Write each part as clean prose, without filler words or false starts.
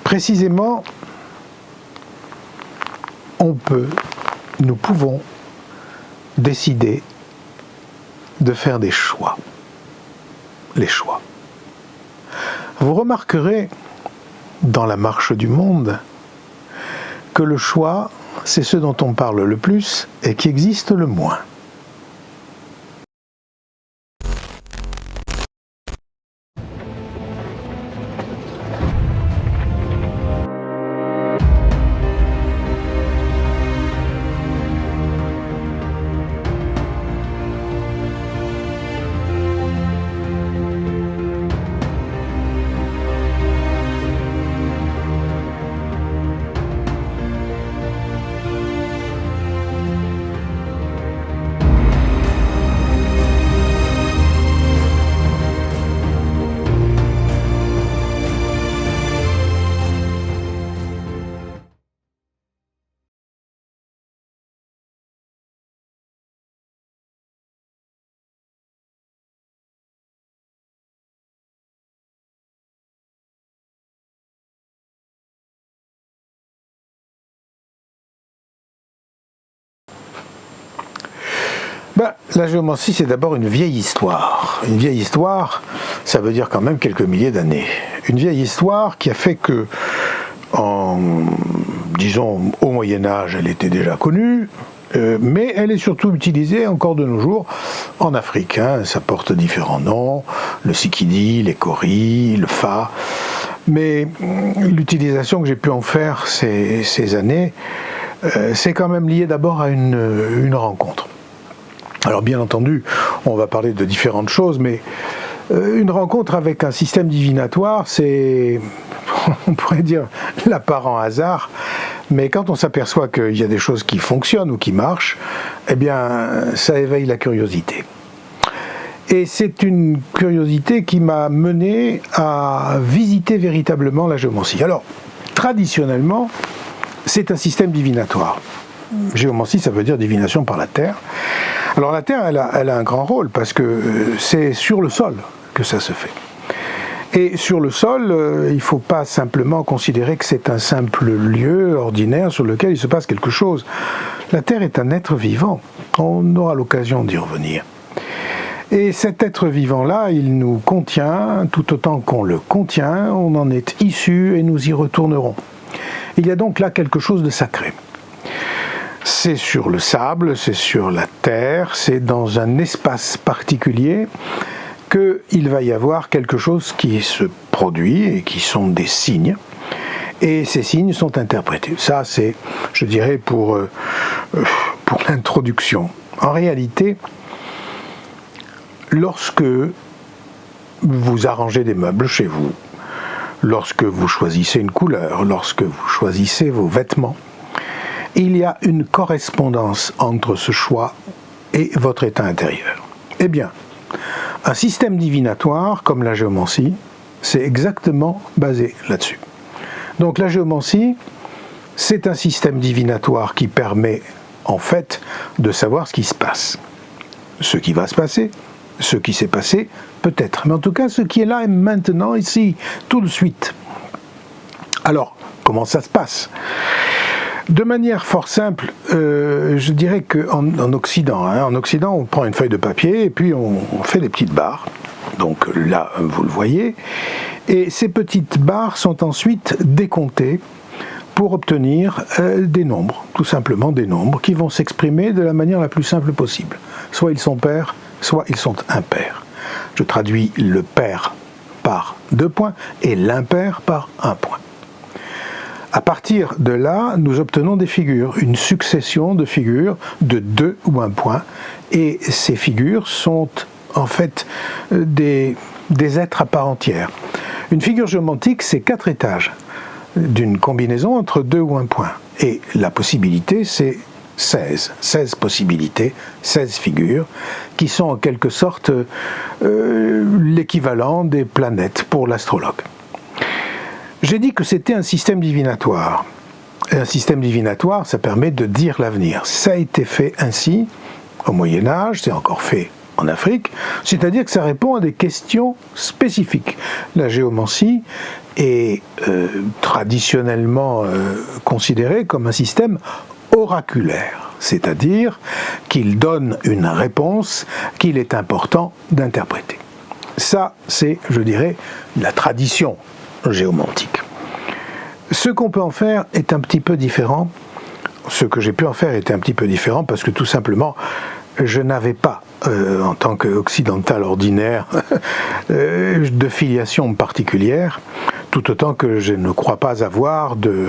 Précisément, nous pouvons décider de faire des choix. Les choix. Vous remarquerez dans la marche du monde que le choix, c'est ce dont on parle le plus et qui existe le moins. La géomancie, c'est d'abord une vieille histoire. Une vieille histoire, ça veut dire quand même quelques milliers d'années. Une vieille histoire qui a fait que, disons, au Moyen-Âge, elle était déjà connue, mais elle est surtout utilisée encore de nos jours en Afrique. Ça porte différents noms, le sikidi, les kori, le fa. Mais l'utilisation que j'ai pu en faire ces années, c'est quand même lié d'abord à une rencontre. Alors bien entendu, on va parler de différentes choses, mais une rencontre avec un système divinatoire, c'est, on pourrait dire, l'apparent hasard, mais quand on s'aperçoit qu'il y a des choses qui fonctionnent ou qui marchent, eh bien, ça éveille la curiosité. Et c'est une curiosité qui m'a mené à visiter véritablement la géomancie. Alors, traditionnellement, c'est un système divinatoire. Géomancie, ça veut dire divination par la terre. Alors la terre, elle a un grand rôle parce que c'est sur le sol que ça se fait. Et sur le sol, il ne faut pas simplement considérer que c'est un simple lieu ordinaire sur lequel il se passe quelque chose. La terre est un être vivant. On aura l'occasion d'y revenir. Et cet être vivant-là, il nous contient, tout autant qu'on le contient, on en est issu et nous y retournerons. Il y a donc là quelque chose de sacré. C'est sur le sable, c'est sur la terre, c'est dans un espace particulier qu'il va y avoir quelque chose qui se produit et qui sont des signes. Et ces signes sont interprétés. Ça, c'est, je dirais, pour l'introduction. En réalité, lorsque vous arrangez des meubles chez vous, lorsque vous choisissez une couleur, lorsque vous choisissez vos vêtements, il y a une correspondance entre ce choix et votre état intérieur. Eh bien, un système divinatoire comme la géomancie, c'est exactement basé là-dessus. Donc la géomancie, c'est un système divinatoire qui permet en fait de savoir ce qui se passe. Ce qui va se passer, ce qui s'est passé, peut-être. Mais en tout cas, ce qui est là et maintenant, ici, tout de suite. Alors, comment ça se passe ? De manière fort simple, je dirais qu'en Occident, en Occident, on prend une feuille de papier et puis on fait des petites barres. Donc là, vous le voyez. Et ces petites barres sont ensuite décomptées pour obtenir des nombres, tout simplement des nombres qui vont s'exprimer de la manière la plus simple possible. Soit ils sont pairs, soit ils sont impairs. Je traduis le pair par 2 points et l'impair par 1 point. À partir de là, nous obtenons des figures, une succession de figures de 2 ou 1 point. Et ces figures sont en fait des êtres à part entière. Une figure géomantique, c'est 4 étages d'une combinaison entre 2 ou 1 point. Et la possibilité, c'est 16 possibilités, 16 figures, qui sont en quelque sorte l'équivalent des planètes pour l'astrologue. J'ai dit que c'était un système divinatoire. Et un système divinatoire, ça permet de dire l'avenir. Ça a été fait ainsi au Moyen-Âge, c'est encore fait en Afrique, c'est-à-dire que ça répond à des questions spécifiques. La géomancie est traditionnellement considérée comme un système oraculaire, c'est-à-dire qu'il donne une réponse qu'il est important d'interpréter. Ça, c'est, je dirais, la tradition géomantique. Ce qu'on peut en faire est un petit peu différent. Ce que j'ai pu en faire était un petit peu différent parce que tout simplement, je n'avais pas, en tant qu'occidental ordinaire, de filiation particulière, tout autant que je ne crois pas avoir de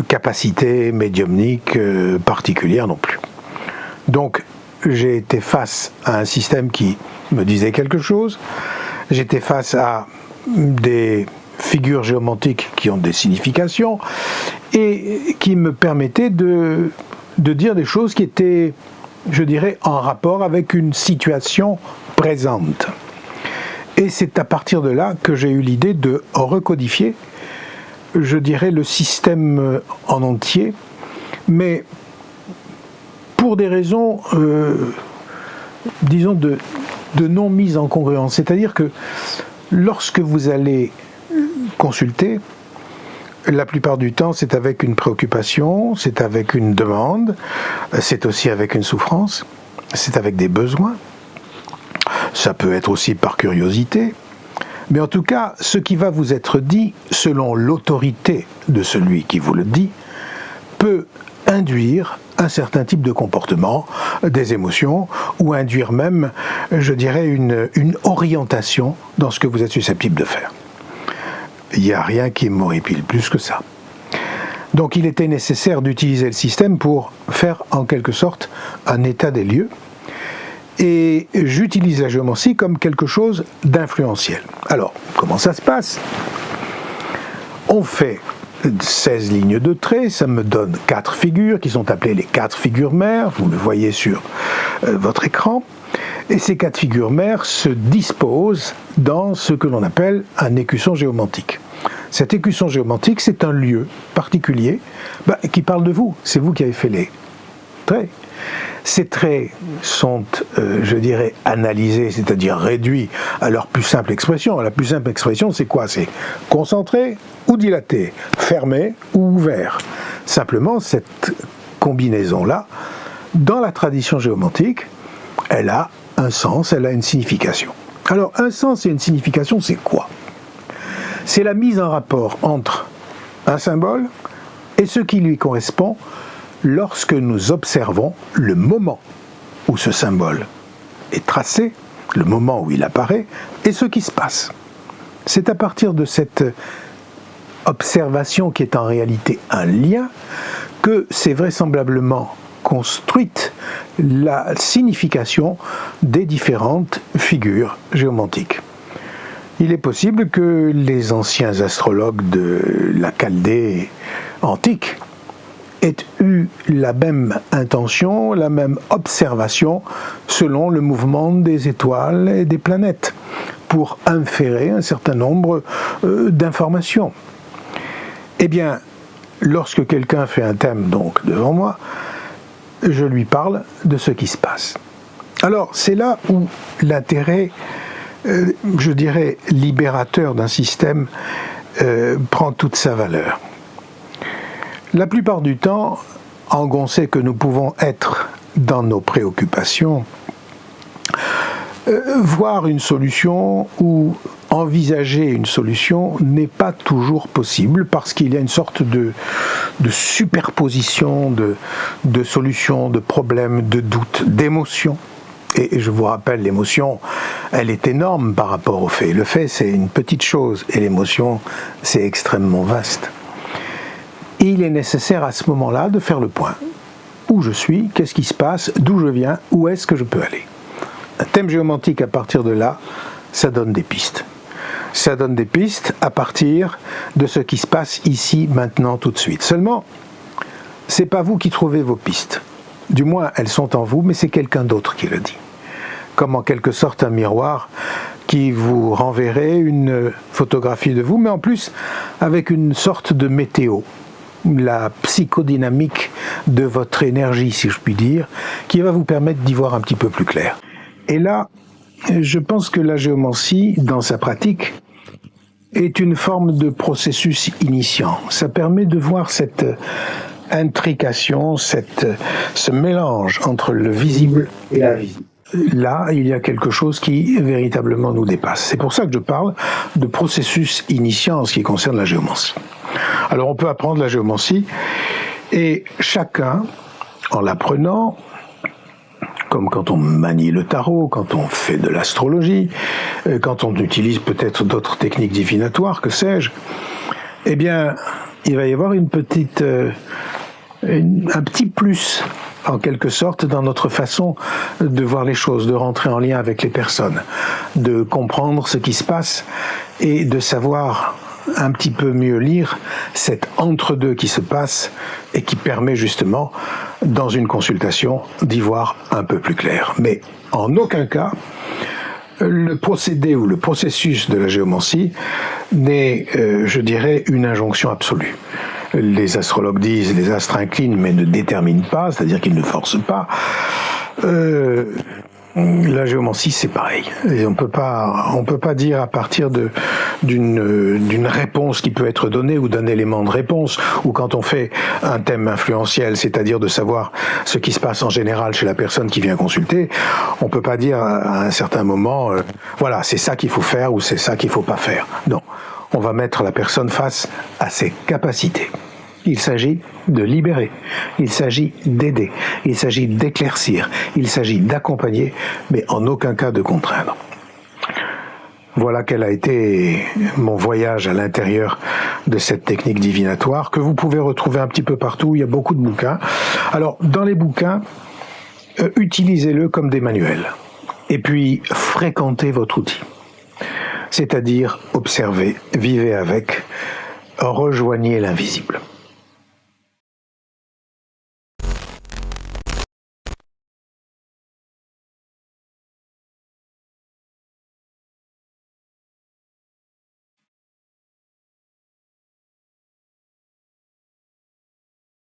capacité médiumnique particulière non plus. Donc, j'ai été face à un système qui me disait quelque chose, j'étais face à des figures géomantiques qui ont des significations et qui me permettaient de dire des choses qui étaient, je dirais, en rapport avec une situation présente. Et c'est à partir de là que j'ai eu l'idée de recodifier, je dirais, le système en entier, mais pour des raisons, disons, de non-mise en congruence. C'est-à-dire que lorsque vous allez consulter, la plupart du temps, c'est avec une préoccupation, c'est avec une demande, c'est aussi avec une souffrance, c'est avec des besoins. Ça peut être aussi par curiosité. Mais en tout cas, ce qui va vous être dit, selon l'autorité de celui qui vous le dit, peut induire un certain type de comportement, des émotions, ou induire même, je dirais, une orientation dans ce que vous êtes susceptible de faire. Il n'y a rien qui m'horripile plus que ça. Donc il était nécessaire d'utiliser le système pour faire en quelque sorte un état des lieux. Et j'utilise la géomancie comme quelque chose d'influentiel. Alors, comment ça se passe ? On fait 16 lignes de traits, ça me donne 4 figures qui sont appelées les 4 figures mères, vous le voyez sur votre écran. Et ces 4 figures mères se disposent dans ce que l'on appelle un écusson géomantique. Cet écusson géomantique, c'est un lieu particulier qui parle de vous. C'est vous qui avez fait les traits. Ces traits sont, je dirais, analysés, c'est-à-dire réduits à leur plus simple expression. La plus simple expression, c'est quoi ? C'est concentré ou dilaté, fermé ou ouvert. Simplement, cette combinaison-là, dans la tradition géomantique, elle a un sens, elle a une signification. Alors, un sens et une signification, c'est quoi ? C'est la mise en rapport entre un symbole et ce qui lui correspond lorsque nous observons le moment où ce symbole est tracé, le moment où il apparaît, et ce qui se passe. C'est à partir de cette observation qui est en réalité un lien que c'est vraisemblablement construite la signification des différentes figures géomantiques. Il est possible que les anciens astrologues de la Chaldée antique aient eu la même intention, la même observation selon le mouvement des étoiles et des planètes, pour inférer un certain nombre d'informations. Eh bien, lorsque quelqu'un fait un thème donc devant moi, je lui parle de ce qui se passe. Alors, c'est là où l'intérêt, je dirais, libérateur d'un système prend toute sa valeur. La plupart du temps, engoncés que nous pouvons être dans nos préoccupations, voir une solution ou envisager une solution n'est pas toujours possible parce qu'il y a une sorte de superposition de solutions, de problèmes, de doutes, d'émotions. Et je vous rappelle, l'émotion, elle est énorme par rapport au fait. Le fait, c'est une petite chose et l'émotion, c'est extrêmement vaste. Et il est nécessaire à ce moment-là de faire le point. Où je suis, qu'est-ce qui se passe, d'où je viens, où est-ce que je peux aller. Un thème géomantique à partir de là, ça donne des pistes. Ça donne des pistes à partir de ce qui se passe ici, maintenant, tout de suite. Seulement, c'est pas vous qui trouvez vos pistes. Du moins, elles sont en vous, mais c'est quelqu'un d'autre qui le dit. Comme en quelque sorte un miroir qui vous renverrait une photographie de vous, mais en plus avec une sorte de météo. La psychodynamique de votre énergie, si je puis dire, qui va vous permettre d'y voir un petit peu plus clair. Et là, je pense que la géomancie, dans sa pratique, est une forme de processus initiant. Ça permet de voir cette intrication, ce mélange entre le visible et l'invisible. Là, il y a quelque chose qui véritablement nous dépasse. C'est pour ça que je parle de processus initiant en ce qui concerne la géomancie. Alors on peut apprendre la géomancie et chacun, en l'apprenant, comme quand on manie le tarot, quand on fait de l'astrologie, quand on utilise peut-être d'autres techniques divinatoires, que sais-je, eh bien, il va y avoir un petit plus, en quelque sorte, dans notre façon de voir les choses, de rentrer en lien avec les personnes, de comprendre ce qui se passe et de savoir un petit peu mieux lire cet entre-deux qui se passe et qui permet justement, dans une consultation, d'y voir un peu plus clair. Mais en aucun cas, le procédé ou le processus de la géomancie n'est, je dirais, une injonction absolue. Les astrologues disent les astres inclinent mais ne déterminent pas, c'est-à-dire qu'ils ne forcent pas. La géomancie, c'est pareil. Et on peut pas dire à partir d'une réponse qui peut être donnée ou d'un élément de réponse, ou quand on fait un thème influentiel, c'est-à-dire de savoir ce qui se passe en général chez la personne qui vient consulter, on peut pas dire à un certain moment, voilà, c'est ça qu'il faut faire ou c'est ça qu'il faut pas faire. Non. On va mettre la personne face à ses capacités. Il s'agit de libérer, il s'agit d'aider, il s'agit d'éclaircir, il s'agit d'accompagner, mais en aucun cas de contraindre. Voilà quel a été mon voyage à l'intérieur de cette technique divinatoire que vous pouvez retrouver un petit peu partout, il y a beaucoup de bouquins. Alors, dans les bouquins, utilisez-le comme des manuels. Et puis, fréquentez votre outil. C'est-à-dire, observez, vivez avec, rejoignez l'invisible.